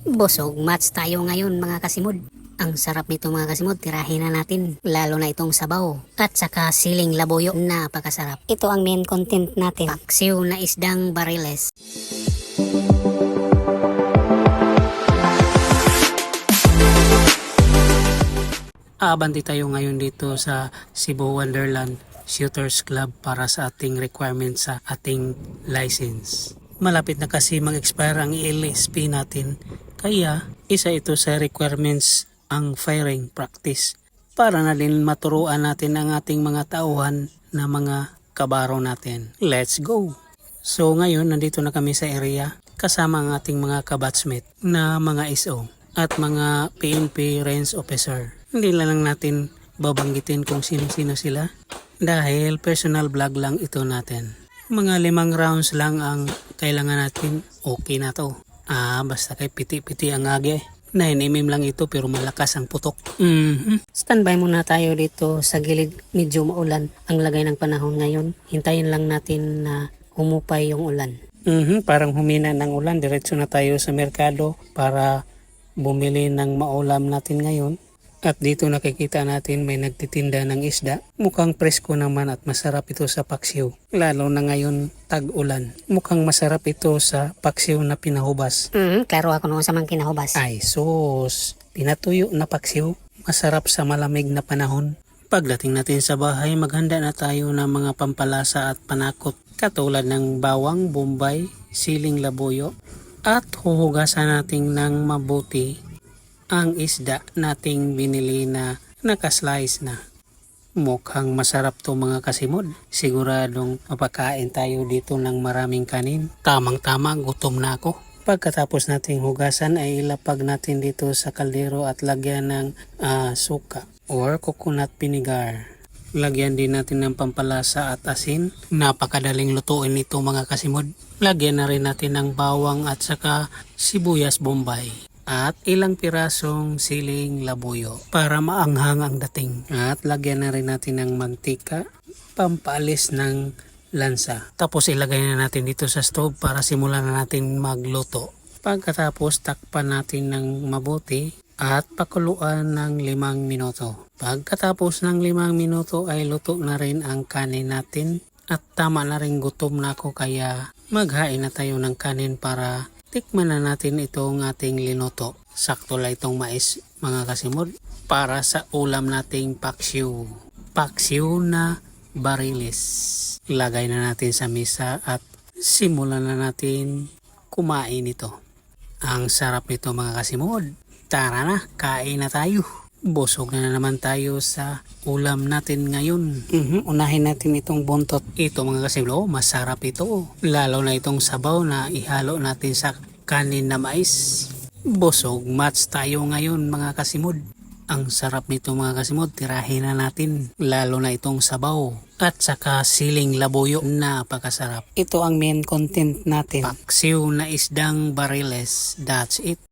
Busog match tayo ngayon mga kasimod. Ang sarap nito mga kasimod, tirahin na natin. Lalo na itong sabaw at saka siling labuyo, napakasarap. Ito ang main content natin, paksiw na isdang bariles. Aabanti tayo ngayon dito sa Cebu Wonderland Shooters Club para sa ating requirement sa ating license. Malapit na kasi mag-expire ang LSP natin, kaya isa ito sa requirements ang firing practice para na din maturuan natin ang ating mga tauhan na mga kabaro natin. Let's go! So ngayon nandito na kami sa area kasama ang ating mga kabatsmate na mga SO at mga PNP range officer. Hindi lang natin babanggitin kung sino-sino sila dahil personal vlog lang ito natin. Mga 5 rounds lang ang kailangan natin, okay na to. Basta kay piti-piti ang age. 9mm lang ito pero malakas ang putok. Standby muna tayo dito sa gilid, medyo maulan ang lagay ng panahon ngayon. Hintayin lang natin na humupay yung ulan. Parang humina ng ulan, diretso na tayo sa merkado para bumili ng maulam natin ngayon. At dito nakikita natin may nagtitinda ng isda. Mukhang presko naman at masarap ito sa paksiw. Lalo na ngayon tag-ulan. Mukhang masarap ito sa paksiw na pinahubas. Klaro ako noon sa mga kinahubas. Ay sus, pinatuyo na paksiw. Masarap sa malamig na panahon. Pagdating natin sa bahay, maghanda na tayo ng mga pampalasa at panakot. Katulad ng bawang, bombay, siling labuyo. At huhugasan natin ng mabuti ang isda nating binili na nakaslice na. Mukhang masarap to mga kasimod. Siguradong mapakain tayo dito ng maraming kanin. Tamang-tama, gutom na ako. Pagkatapos nating hugasan ay ilapag natin dito sa kaldero at lagyan ng suka or coconut vinegar. Lagyan din natin ng pampalasa at asin. Napakadaling lutuin nito mga kasimod. Lagyan na rin natin ng bawang at saka sibuyas bombay. At ilang pirasong siling labuyo para maanghang ang dating. At lagyan na rin natin ng mantika, pampaalis ng lansa. Tapos ilagay na natin dito sa stove para simulan na natin magluto. Pagkatapos takpan natin ng mabuti at pakuluan ng 5 minuto. Pagkatapos ng 5 minuto ay luto na rin ang kanin natin. At tama na rin gutom na ako kaya maghain na tayo ng kanin para tikman na natin itong ating linuto. Sakto lang itong mais mga kasimod para sa ulam nating paksiw. Paksiw na bariles. Lagay na natin sa mesa at simulan na natin kumain ito. Ang sarap nito mga kasimod. Tara na, kain na tayo. Busog na naman tayo sa ulam natin ngayon. Unahin natin itong buntot. Ito mga kasimlo, masarap ito. Lalo na itong sabaw na ihalo natin sa kanin na mais. Busog match tayo ngayon mga kasimod. Ang sarap nito mga kasimod, tirahin na natin. Lalo na itong sabaw at saka siling labuyo, napakasarap. Ito ang main content natin. Paksiw na isdang bariles. That's it.